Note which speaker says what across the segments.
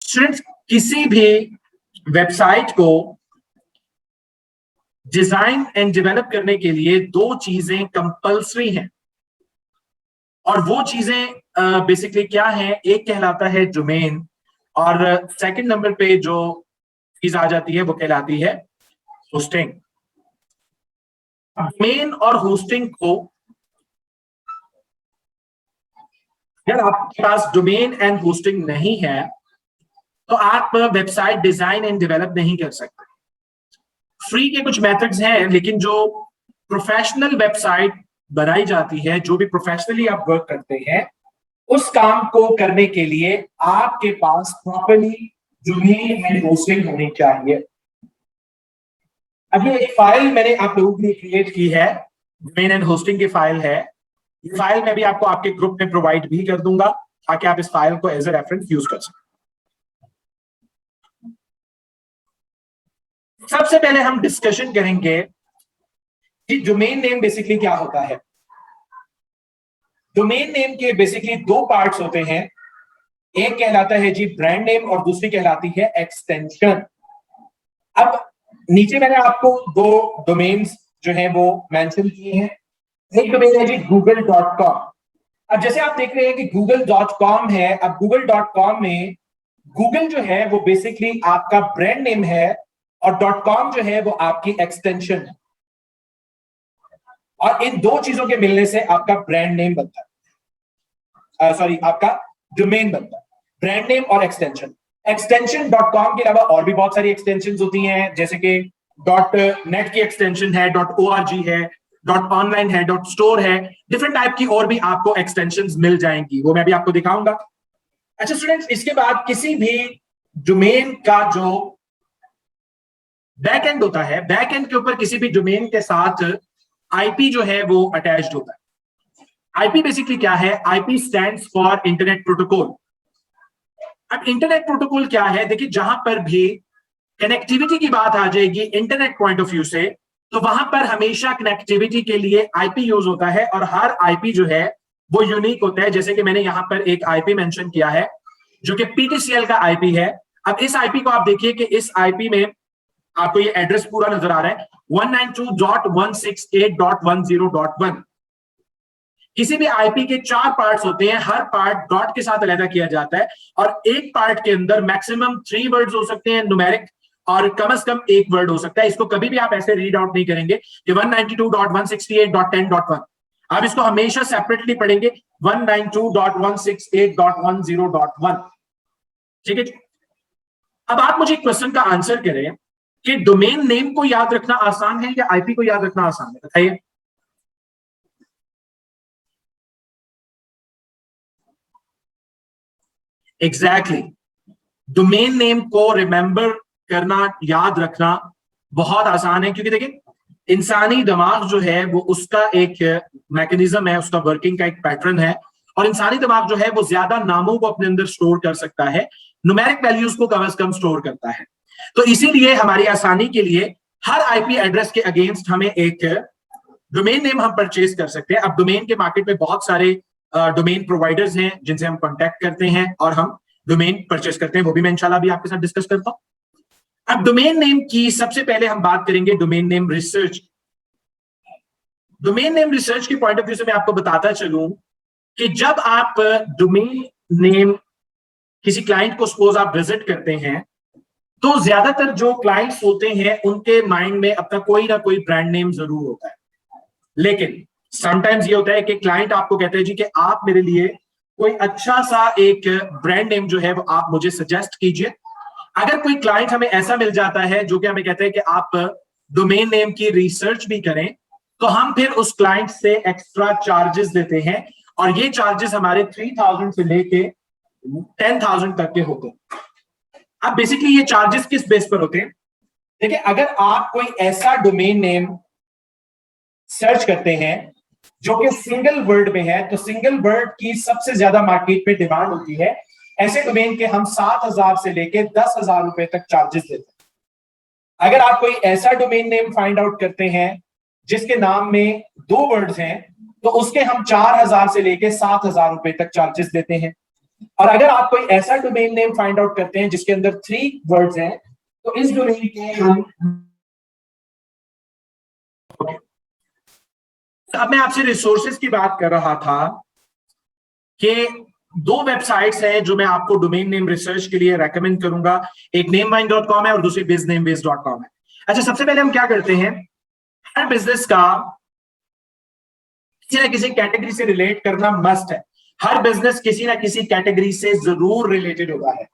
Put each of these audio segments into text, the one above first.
Speaker 1: Students, किसी भी website को डिजाइन एंड डेवलप करने के लिए दो चीजें कंपल्सरी हैं, और वो चीजें बेसिकली क्या है? एक कहलाता है डोमेन, और सेकंड नंबर पे जो चीज आ जाती है वो कहलाती है होस्टिंग। डोमेन और होस्टिंग को, अगर आपके पास डोमेन एंड होस्टिंग नहीं है तो आप वेबसाइट डिजाइन एंड डेवलप नहीं कर सकते। फ्री के कुछ मेथड्स हैं, लेकिन जो प्रोफेशनल वेबसाइट बनाई जाती है, जो भी प्रोफेशनली आप वर्क करते हैं, उस काम को करने के लिए आपके पास प्रॉपर्ली डोमेन एंड होस्टिंग होनी चाहिए। अभी एक फाइल मैंने आप लोगों के लिए क्रिएट की है, डोमेन एंड होस्टिंग की फाइल है। ये फाइल मैं भी आपको आपके ग्रुप में प्रोवाइड भी कर दूंगा ताकि आप इस फाइल को एज ए रेफरेंस यूज कर सकें। सबसे पहले हम डिस्कशन करेंगे कि डोमेन नेम बेसिकली क्या होता है। डोमेन नेम के बेसिकली दो पार्ट्स होते हैं, एक कहलाता है जी ब्रांड नेम और दूसरी कहलाती है एक्सटेंशन। अब नीचे मैंने आपको दो डोमेन्स जो है वो मेंशन किए हैं। एक डोमेन है जी google.com। अब जैसे आप देख रहे हैं कि google.com है, अब google.com में गूगल जो है वो बेसिकली आपका ब्रांड नेम है और .com जो है वो आपकी एक्सटेंशन है, और इन दो चीजों के मिलने से आपका ब्रांड नेम बनता है, सॉरी आपका डोमेन बनता है, ब्रांड नेम और एक्सटेंशन। एक्सटेंशन .com के अलावा और भी बहुत सारी एक्सटेंशंस होती हैं, जैसे कि .net की एक्सटेंशन है, .org है, .online है, .store है, डिफरेंट टाइप की और भी आपको एक्सटेंशंस मिल जाएंगी, वो मैं भी आपको दिखाऊंगा। अच्छा स्टूडेंट्स, इसके बाद किसी भी डोमेन का जो बैक एंड होता है, बैक एंड के ऊपर किसी भी डोमेन के साथ आईपी जो है वो अटैच्ड होता है। आईपी बेसिकली क्या है? IP stands for internet protocol. अब इंटरनेट प्रोटोकॉल क्या है? देखिए, जहां पर भी कनेक्टिविटी की बात आ जाएगी इंटरनेट पॉइंट ऑफ व्यू से, तो वहां पर हमेशा कनेक्टिविटी के लिए आईपी यूज होता है, और हर आईपी जो है वो यूनिक होता है। जैसे कि मैंने यहां पर एक आईपी मेंशन किया है जो कि पीटीसीएल का आईपी है। अब इस आईपी को आप देखिए कि इस आईपी में आपको ये एड्रेस पूरा नजर आ रहा है, 192.168.10.1। किसी भी आईपी के 4 पार्ट्स होते हैं, हर पार्ट डॉट के साथ अलग किया जाता है, और एक पार्ट के अंदर मैक्सिमम 3 वर्ड्स हो सकते हैं न्यूमेरिक, और कम से कम एक वर्ड हो सकता है। इसको कभी भी आप ऐसे रीड आउट नहीं करेंगे कि 192.168.10.1। आप इसको हमेशा सेपरेटली पढ़ेंगे, 192.168.10.1। ठीक है। अब आप मुझे क्वेश्चन का आंसर करें कि डोमेन नेम को याद रखना आसान है या आईपी को याद रखना आसान है? बताइए। एग्जैक्टली, डोमेन नेम को रिमेंबर करना, याद रखना बहुत आसान है, क्योंकि देखिए इंसानी दिमाग जो है वो उसका एक मैकेनिज्म है, उसका वर्किंग का एक पैटर्न है, और इंसानी दिमाग जो है वो ज्यादा नामों को अपने अंदर स्टोर कर सकता है, न्यूमेरिक वैल्यूज को कम से कम स्टोर करता है। तो इसीलिए हमारी आसानी के लिए हर आईपी एड्रेस के अगेंस्ट हमें एक डोमेन नेम हम परचेज कर सकते हैं। अब डोमेन के मार्केट में बहुत सारे डोमेन प्रोवाइडर्स हैं जिनसे हम कॉन्टैक्ट करते हैं और हम डोमेन परचेज करते हैं, वो भी मैं इंशाल्लाह भी आपके साथ डिस्कस करता हूं। अब डोमेन नेम की सबसे पहले हम बात करेंगे domain name research. Domain name research के पॉइंट ऑफ व्यू से मैं आपको बताता चलूं कि जब आप डोमेन नेम किसी क्लाइंट को सपोज आप विजिट करते हैं, तो ज्यादातर जो क्लाइंट्स होते हैं उनके माइंड में अपना कोई ना कोई ब्रांड नेम जरूर होता है। लेकिन समटाइम्स ये होता है कि क्लाइंट आपको कहते हैं जी कि आप मेरे लिए कोई अच्छा सा एक ब्रांड नेम जो है वो आप मुझे सजेस्ट कीजिए। अगर कोई क्लाइंट हमें ऐसा मिल जाता है जो कि हमें कहते हैं कि आप डोमेन नेम की रिसर्च भी करें, तो हम फिर उस क्लाइंट से एक्स्ट्रा चार्जेस देते हैं, और ये चार्जेस हमारे 3000 से लेके 10,000 तक के होते हैं। अब बेसिकली ये चार्जेस किस बेस पर होते हैं? देखिए, अगर आप कोई ऐसा डोमेन नेम सर्च करते हैं जो कि सिंगल वर्ड में है, तो सिंगल वर्ड की सबसे ज्यादा मार्केट में डिमांड होती है। ऐसे डोमेन के हम 7,000 से लेके 10,000 रुपए तक चार्जेस देते हैं। अगर आप कोई ऐसा डोमेन नेम फाइंड आउट करते हैं जिसके नाम में 2 वर्ड्स हैं, तो उसके हम 4,000 से लेके 7,000 रुपए तक चार्जेस देते हैं। और अगर आप कोई ऐसा डोमेन नेम फाइंड आउट करते हैं जिसके अंदर 3 वर्ड्स हैं, तो इस डोमेन के हम अब मैं आपसे रिसोर्सेज की बात कर रहा था कि 2 वेबसाइट्स हैं जो मैं आपको डोमेन नेम रिसर्च के लिए रेकमेंड करूंगा। एक namevine.com है और दूसरी biznamebiz.com है। अच्छा, सबसे पहले हम क्या करते हैं, हर बिजनेस का किसी ना किसी कैटेगरी से रिलेट करना मस्ट है। हर बिजनेस किसी ना किसी कैटेगरी से जरूर रिलेटेड होगा है।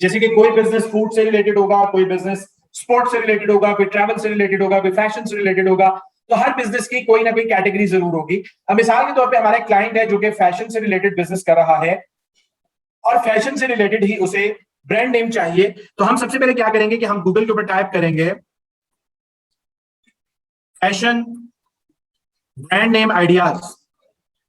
Speaker 1: जैसे कि कोई बिजनेस फूड से रिलेटेड होगा, कोई बिजनेस स्पोर्ट्स से रिलेटेड होगा, कोई ट्रैवल से रिलेटेड होगा, कोई फैशन से रिलेटेड होगा। तो हर बिजनेस की कोई ना कोई कैटेगरी जरूर होगी। अब मिसाल के तौर पे हमारा क्लाइंट है जो कि फैशन से रिलेटेड बिजनेस कर रहा है और फैशन से रिलेटेड ही उसे ब्रांड नेम चाहिए, तो हम सबसे पहले क्या करेंगे कि हम गूगल के ऊपर टाइप करेंगे फैशन ब्रांड नेम आइडियाज।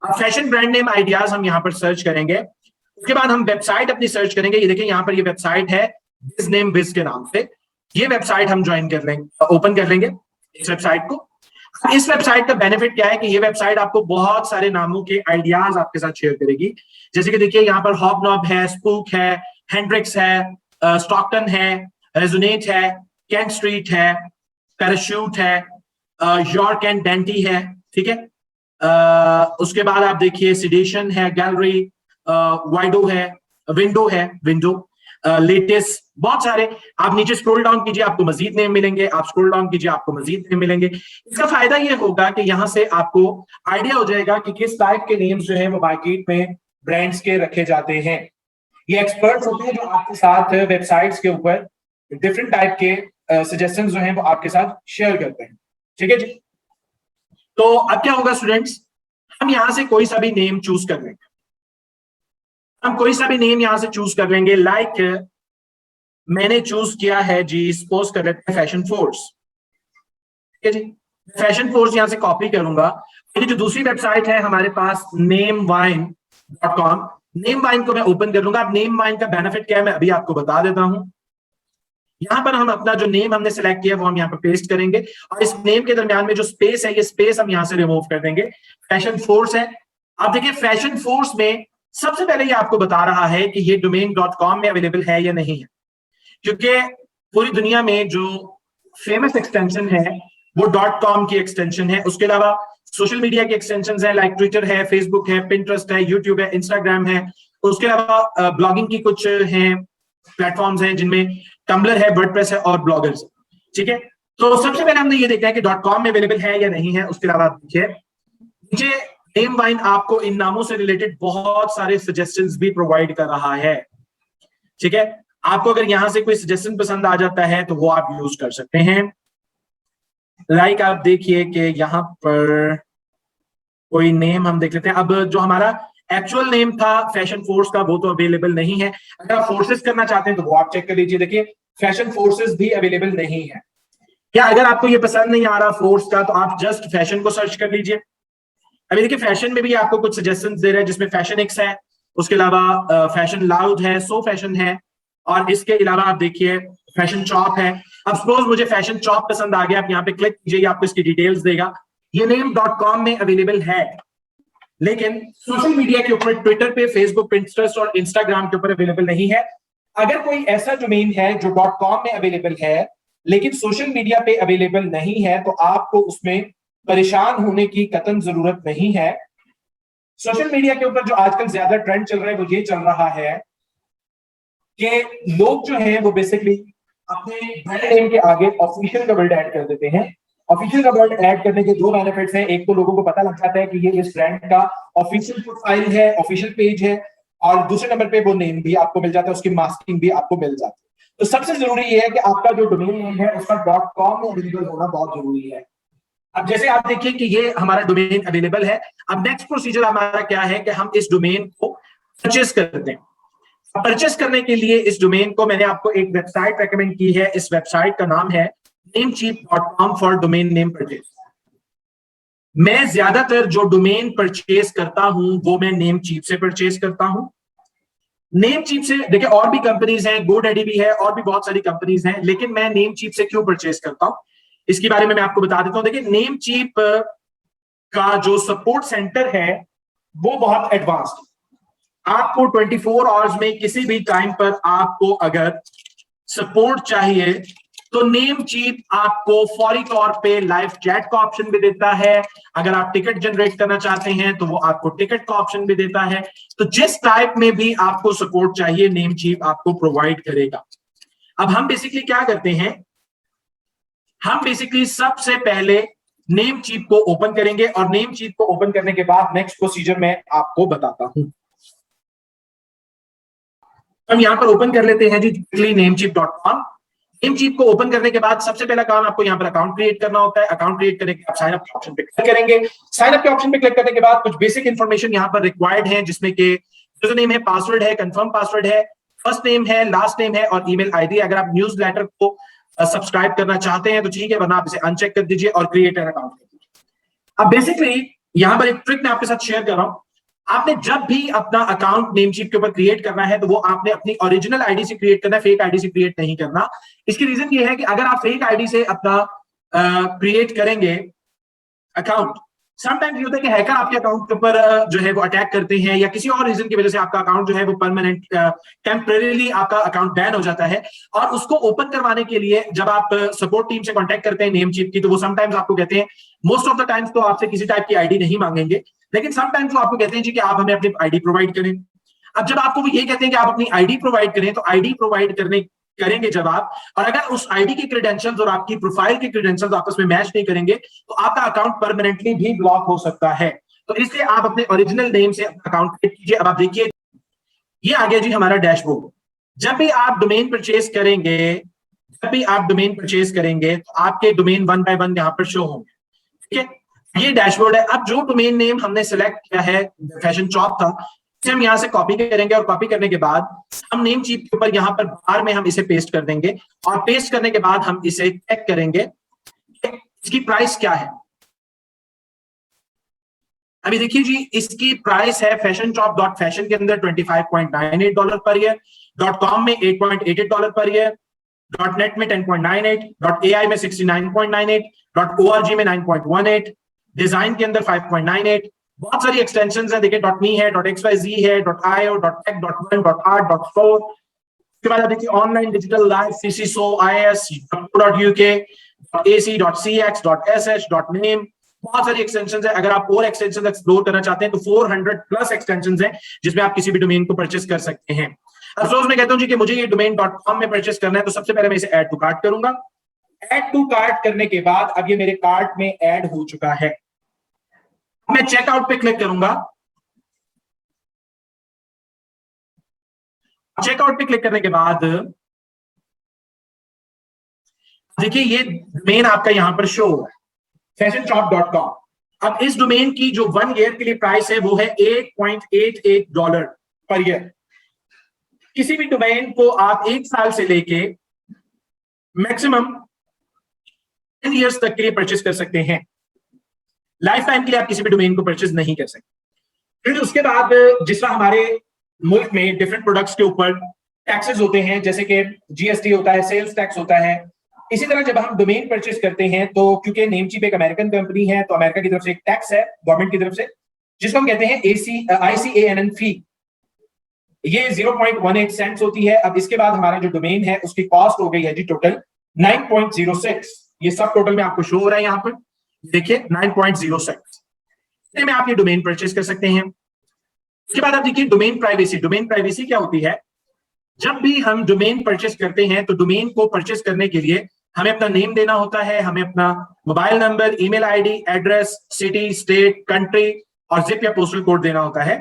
Speaker 1: अब फैशन ब्रांड नेम आइडियाज हम यहां पर सर्च करेंगे। उसके बाद हम वेबसाइट अपनी सर्च करेंगे। ये देखिए यहां पर ये वेबसाइट है बिज नेम बिज के नाम से। ये वेबसाइट हम ज्वाइन कर लेंगे, ओपन कर लेंगे इस वेबसाइट को। इस वेबसाइट का बेनिफिट क्या है कि ये वेबसाइट आपको बहुत सारे नामों के आइडियाज आपके साथ शेयर करेगी। जैसे कि देखिए यहाँ पर हॉबनॉब है, स्पूक है, हेंड्रिक्स है, स्टॉकटन है, रेजोनेट है, कैंट स्ट्रीट है, पैराशूट है, यॉर्क एंड डेंटी है, ठीक है। उसके बाद आप देखिए सिडेशन है, गैलरी, वाइडो है, विंडो, लेटेस्ट, बहुत सारे। आप नीचे स्क्रॉल डाउन कीजिए आपको मजीद नेम मिलेंगे, आप स्क्रॉल डाउन कीजिए आपको मजीद नेम मिलेंगे। इसका फायदा ये होगा कि यहां से आपको आइडिया हो जाएगा कि किस टाइप के नेम्स जो है वो मार्केट में ब्रांड्स के रखे जाते हैं। ये एक्सपर्ट्स होते हैं जो आपके साथ वेबसाइट्स के ऊपर डिफरेंट टाइप के सजेशंस जो हैं वो आपके साथ शेयर करते हैं, ठीक है जी। तो अब क्या होगा स्टूडेंट्स, हम यहां से कोई सा भी नेम चूज कर लेंगे। हम कोई सा भी नेम यहां से चूज कर लेंगे। लाइक मैंने चूज किया है जी, सपोज कर लेते हैं फैशन फोर्स, ठीक है जी। फैशन फोर्स यहां से कॉपी करूंगा। ये जो दूसरी वेबसाइट है हमारे पास namevine.com, नेमवाइन को मैं ओपन कर लूंगा। अब नेमवाइन का बेनिफिट क्या है मैं अभी आपको बता देता हूं। यहां पर हम अपना जो नेम हमने सेलेक्ट किया वो हम यहाँ पर पेस्ट करेंगे और इस नेम के दरमियान में जो स्पेस है ये स्पेस हम यहां से रिमूव कर देंगे। फैशन फोर्स है। अब देखिए फैशन फोर्स में सबसे पहले ये आपको बता रहा है कि ये domain.com में अवेलेबल है या नहीं है, क्योंकि पूरी दुनिया में जो फेमस एक्सटेंशन है वो .com की एक्सटेंशन है। उसके अलावा सोशल मीडिया की एक्सटेंशन है, लाइक ट्विटर है, फेसबुक है, पिंटरेस्ट है, यूट्यूब है, इंस्टाग्राम है। उसके अलावा ब्लॉगिंग की कुछ हैं प्लेटफॉर्म्स हैं जिनमें टम्बलर है, वर्डप्रेस है और ब्लॉगर्स, ठीक है। तो सबसे पहले हमने ये देखा है कि .com में अवेलेबल है या नहीं है। उसके अलावा देखिए नीचे नेमवाइन आपको इन नामों से रिलेटेड बहुत सारे सजेशंस भी प्रोवाइड कर रहा है, ठीक है। आपको अगर यहां से कोई सजेशन पसंद आ जाता है तो वो आप यूज कर सकते हैं। लाइक आप देखिए कि यहां पर कोई नेम हम देख लेते हैं। अब जो हमारा एक्चुअल नेम था फैशन फोर्स का वो तो अवेलेबल नहीं है। अगर आप फोर्सेस करना चाहते हैं तो वो आप चेक कर लीजिए। देखिए फैशन फोर्सेस भी अवेलेबल नहीं है। या अगर आपको ये पसंद नहीं आ रहा फोर्स का तो आप जस्ट फैशन को सर्च कर लीजिए। अभी देखिए फैशन में भी आपको कुछ सजेशन दे रहे हैं जिसमें फैशन एक्स है, उसके अलावा फैशन लाउड है, सो फैशन है और इसके अलावा आप देखिए फैशन चॉप है। अब सपोज मुझे फैशन चॉप पसंद आ गया, आप यहाँ पे क्लिक कीजिए, आपको इसकी डिटेल्स देगा। ये नेम .com में अवेलेबल है लेकिन सोशल मीडिया के ऊपर ट्विटर पे, फेसबुक, पिंटरेस्ट और इंस्टाग्राम के ऊपर अवेलेबल नहीं है। अगर कोई ऐसा डोमेन है जो .com में अवेलेबल है लेकिन सोशल मीडिया पे अवेलेबल नहीं है तो आपको उसमें परेशान होने की कतई जरूरत नहीं है। सोशल मीडिया के ऊपर जो आजकल ज्यादा ट्रेंड चल रहा है वो ये चल रहा है कि लोग जो है वो बेसिकली अपने ब्रांड नेम के आगे ऑफिशियल का वर्ड ऐड कर देते हैं। ऑफिशियल का वर्ड ऐड करने के 2 बेनिफिट्स हैं। एक तो लोगों को पता लग जाता है कि ये इस ब्रांड का ऑफिशियल प्रोफाइल है, ऑफिशियल पेज है, और दूसरे नंबर पे वो नेम भी आपको मिल जाता है, उसकी मास्किंग भी आपको मिल जाती है। तो सबसे जरूरी ये है कि आपका जो डोमेन नेम है उसका .com में अवेलेबल होना बहुत जरूरी है। अब जैसे आप देखिए कि ये हमारा डोमेन अवेलेबल है। अब नेक्स्ट प्रोसीजर हमारा क्या है कि हम इस डोमेन को परचेस करते हैं। परचेस करने के लिए इस डोमेन को मैंने आपको एक वेबसाइट रेकमेंड की है। इस वेबसाइट का नाम है namecheap.com for domain name purchase. मैं ज्यादातर जो डोमेन परचेस करता हूं वो मैं नेमचीप से परचेस करता हूं। नेमचीप से देखिए और भी कंपनीज हैं, GoDaddy भी है और भी बहुत सारी कंपनीज हैं, लेकिन मैं नेमचीप से क्यों परचेस करता हूं इसके बारे में मैं आपको बता देता हूं। देखिए नेमचीप का जो सपोर्ट सेंटर है वो बहुत एडवांस्ड। आपको 24 आवर्स में किसी भी टाइम पर आपको अगर सपोर्ट चाहिए तो नेमचीप आपको फौरी तौर पे लाइव चैट का ऑप्शन भी देता है। अगर आप टिकट जनरेट करना चाहते हैं तो वो आपको टिकट का ऑप्शन भी देता है। तो जिस टाइप में भी आपको सपोर्ट चाहिए नेमचीप आपको प्रोवाइड करेगा। अब हम बेसिकली क्या करते हैं, हम बेसिकली सबसे पहले नेमचीप को ओपन करेंगे और नेमचीप को ओपन करने के बाद नेक्स्ट प्रोसीजर मैं आपको बताता हूं। हम यहां पर ओपन कर लेते हैं जी namecheap.com। नेमचीप को ओपन करने के बाद सबसे पहला काम आपको यहां पर अकाउंट क्रिएट करना होता है। अकाउंट क्रिएट करने के बाद साइन अप के ऑप्शन पे क्लिक करेंगे। साइन अप के ऑप्शन पे क्लिक करने के बाद कुछ बेसिक इंफॉर्मेशन यहां पर रिक्वायर्ड है, जिसमें कि यूजर नेम है, पासवर्ड है, कंफर्म पासवर्ड है, फर्स्ट नेम है, लास्ट नेम है और ईमेल आईडी। अगर आप न्यूज लेटर को सब्सक्राइब करना चाहते हैं तो ठीक है, वरना आप इसे अनचेक कर दीजिए और क्रिएट एन अकाउंट कर दीजिए। अब बेसिकली यहां पर एक ट्रिक मैं आपके साथ शेयर कर रहा हूं। आपने जब भी अपना अकाउंट नेमचीप के ऊपर क्रिएट करना है तो वो आपने अपनी ओरिजिनल आईडी से क्रिएट करना है, फेक आईडी से क्रिएट नहीं करना। इसकी रीजन ये है कि अगर आप फेक आईडी से अपना क्रिएट करेंगे अकाउंट, समटाइम्स ये होता है कि हैकर आपके अकाउंट के ऊपर जो है वो अटैक करते हैं या किसी और रीजन की वजह से आपका अकाउंट जो है वो परमानेंट टेम्परेरीली आपका अकाउंट बैन हो जाता है। और उसको ओपन करवाने के लिए जब आप सपोर्ट टीम से कांटेक्ट करते हैं नेमचीप की, तो वो समटाइम्स आपको कहते हैं, मोस्ट ऑफ द टाइम्स तो आपसे किसी टाइप की आईडी नहीं मांगेंगे, लेकिन समटाइम्स वो आपको कहते हैं जी कि आप हमें अपनी आईडी प्रोवाइड करें। अब जब आपको वो ये कहते हैं कि आप अपनी आईडी प्रोवाइड करें, तो आईडी प्रोवाइड करेंगे जब आप, और अगर उस आईडी के क्रेडेंशियल्स और आपकी प्रोफाइल के क्रेडेंशियल्स आपस में मैच नहीं करेंगे तो आपका अकाउंट परमानेंटली भी ब्लॉक हो सकता है। तो इसलिए आप अपने ओरिजिनल नेम से अकाउंट क्रिएट कीजिए। अब आप देखिए ये आ गया जी हमारा डैशबोर्ड। जब भी आप डोमेन परचेज करेंगे तो आपके डोमेन वन बाय वन यहां पर शो होंगे। ठीक है, ये डैशबोर्ड है। अब जो डोमेन नेम हमने सिलेक्ट किया है फैशन शॉप था, इसे हम यहां से कॉपी करेंगे और कॉपी करने के बाद हम नेमचीप के ऊपर यहां पर बाहर में हम इसे पेस्ट कर देंगे और पेस्ट करने के बाद हम इसे चेक करेंगे इसकी प्राइस क्या है। अभी देखिए जी, इसकी प्राइस है फैशन शॉप डॉट फैशन के अंदर $25.98 पर ईयर, .com में $8.88 पर ईयर, .net में 10.98, .ai में 69.98, .org में 9.18, डिजाइन के अंदर 5.98, बहुत सारी एक्सटेंशंस हैं। देखिए .me है, .xyz है, .io, .tech, .1, .art, .4। उसके बाद देखिए online digital live, CCSO, IS, .co.uk, .ac, .cx, .sh, .name, बहुत सारी एक्सटेंशंस है। अगर आप और एक्सटेंशंस एक्सप्लोर करना चाहते हैं तो 400 प्लस एक्सटेंशंस हैं जिसमें आप किसी भी डोमेन को परचेस कर सकते हैं। अफसोस मैं कहता हूं जी कि मुझे ये डोमेन .com में परचेस करना है, तो सबसे पहले मैं इसे ऐड टू कार्ट करूंगा। ऐड टू कार्ट करने के बाद अब ये मेरे कार्ट में ऐड हो चुका है। मैं चेकआउट पे क्लिक करूंगा। चेकआउट पे क्लिक करने के बाद देखिए ये डोमेन आपका यहां पर शो हुआ है fashionshop.com। अब इस डोमेन की जो 1 ईयर के लिए प्राइस है वो है $8.88 पर ईयर। किसी भी डोमेन को आप 1 साल से लेके मैक्सिमम 10 ईयर्स तक के लिए परचेस कर सकते हैं। लाइफ टाइम के लिए आप किसी भी डोमेन को परचेस नहीं कर सकते। फिर उसके बाद जिस तरह हमारे मुल्क में डिफरेंट प्रोडक्ट्स के ऊपर टैक्सेस होते हैं, जैसे कि GST होता है, सेल्स टैक्स होता है, इसी तरह जब हम डोमेन परचेस करते हैं तो क्योंकि नेमचीप एक अमेरिकन कंपनी है तो अमेरिका की तरफ से एक टैक्स है गवर्नमेंट की तरफ से, जिसको हम कहते हैं ICANN फी। ये 0.18 सेंट्स होती है। अब इसके बाद हमारा जो डोमेन है उसकी कॉस्ट हो गई है जी टोटल 9.06। ये सब टोटल में आपको शो हो रहा है यहाँ पर, देखिए 9.06 में आप ये डोमेन परचेस कर सकते हैं। उसके बाद आप देखिए डोमेन प्राइवेसी। डोमेन प्राइवेसी क्या होती है? जब भी हम डोमेन परचेस करते हैं तो डोमेन को परचेस करने के लिए हमें अपना नेम देना होता है, हमें अपना mobile number, email ID, address, city, state, country और जिप या पोस्टल कोड देना होता है।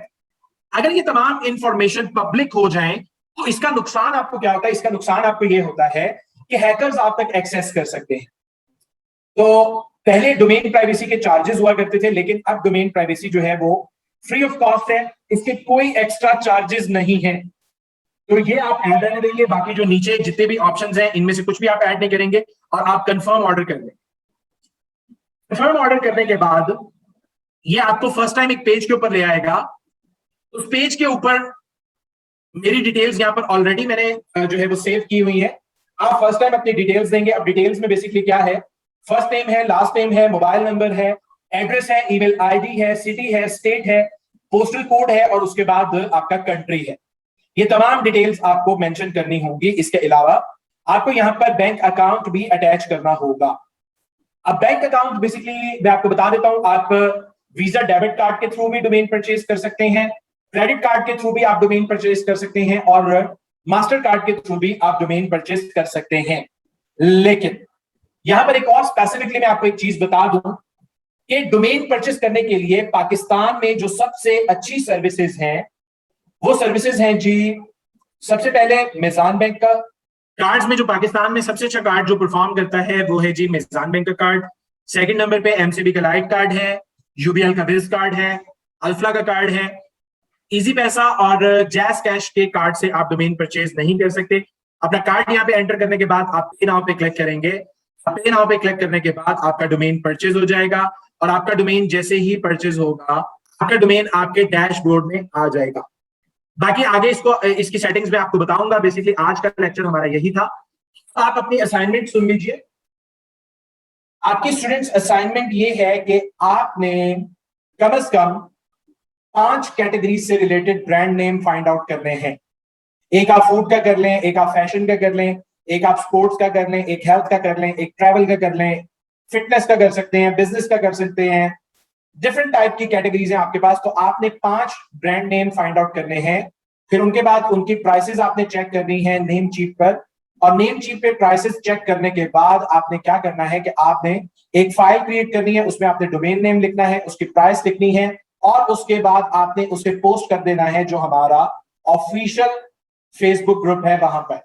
Speaker 1: अगर ये तमाम इंफॉर्मेशन पब्लिक हो जाएं तो इसका नुकसान आपको क्या होता है? इसका नुकसान आपको ये होता है कि हैकर्स आप तक एक्सेस कर सकते हैं। तो पहले डोमेन प्राइवेसी के चार्जेस हुआ करते थे, लेकिन अब डोमेन प्राइवेसी जो है वो फ्री ऑफ कॉस्ट है, इसके कोई एक्स्ट्रा चार्जेस नहीं है। तो ये आप ऐड रहने देंगे, बाकी जो नीचे जितने भी ऑप्शंस हैं इनमें से कुछ भी आप ऐड नहीं करेंगे और आप कंफर्म ऑर्डर कर देंगे। कंफर्म ऑर्डर करने के बाद ये आपको फर्स्ट टाइम एक पेज के ऊपर ले आएगा। उस पेज के ऊपर मेरी डिटेल्स यहाँ पर ऑलरेडी मैंने जो है वो सेव की हुई है। आप फर्स्ट टाइम अपनी डिटेल्स देंगे। अब डिटेल्स में बेसिकली क्या है? फर्स्ट नेम है, लास्ट नेम है, मोबाइल नंबर है, एड्रेस है, ईमेल आईडी है, सिटी है, स्टेट है, पोस्टल कोड है और उसके बाद आपका कंट्री है। ये तमाम डिटेल्स आपको मेंशन करनी होगी। इसके अलावा आपको यहां पर बैंक अकाउंट भी अटैच करना होगा। अब बैंक अकाउंट बेसिकली मैं आपको बता देता हूं, आप वीजा डेबिट कार्ड के थ्रू भी डोमेन परचेज कर सकते हैं, क्रेडिट कार्ड के थ्रू भी आप डोमेन परचेज कर सकते हैं और मास्टर कार्ड के थ्रू भी आप डोमेन परचेज कर सकते हैं। लेकिन यहां पर एक और स्पेसिफिकली मैं आपको एक चीज बता दूं कि डोमेन परचेज करने के लिए पाकिस्तान में जो सबसे अच्छी सर्विसेज हैं वो सर्विसेज हैं जी, सबसे पहले मिजान बैंक का कार्ड्स में जो पाकिस्तान में सबसे अच्छा कार्ड जो परफॉर्म करता है वो है जी मिजान बैंक का कार्ड। सेकंड नंबर पे एमसीबी का लाइट कार्ड है, यूबीएल का विज कार्ड है, अल्फला का कार्ड है। इजी पैसा और जैस कैश के कार्ड से आप डोमेन परचेज नहीं कर सकते। अपना कार्ड यहाँ पे एंटर करने के बाद आप पे नाउ पे क्लिक करेंगे, पे नाउ पे क्लिक करने के बाद आपका डोमेन परचेज हो जाएगा और आपका डोमेन जैसे ही परचेज होगा आपका डोमेन आपके डैशबोर्ड में आ जाएगा। बाकी आगे इसकी सेटिंग्स में आपको बताऊंगा। बेसिकली आज का लेक्चर हमारा यही था। आप अपनी असाइनमेंट सुन लीजिए। आपकी स्टूडेंट्स असाइनमेंट ये है कि आपने कम से कम 5 कैटेगरी से related brand name find out करने हैं। एक आप फूड का कर लें, एक आप फैशन का कर लें, एक आप स्पोर्ट्स का कर लें, एक हेल्थ का कर लें, एक ट्रैवल का कर लें, फिटनेस का कर सकते हैं, बिजनेस का कर सकते हैं। डिफरेंट टाइप की कैटेगरीज हैं आपके पास। तो आपने 5 ब्रांड नेम फाइंड आउट करने हैं। फिर उनके बाद उनकी प्राइसेस आपने चेक करनी है नेम शीट पर, और नेम शीट पे प्राइसेस चेक करने के बाद आपने क्या करना है कि आपने एक फाइल क्रिएट करनी है, उसमें आपने डोमेन नेम लिखना है, उसकी प्राइस लिखनी है और उसके बाद आपने उसे पोस्ट कर देना है जो हमारा ऑफिशियल फेसबुक ग्रुप है वहां पर।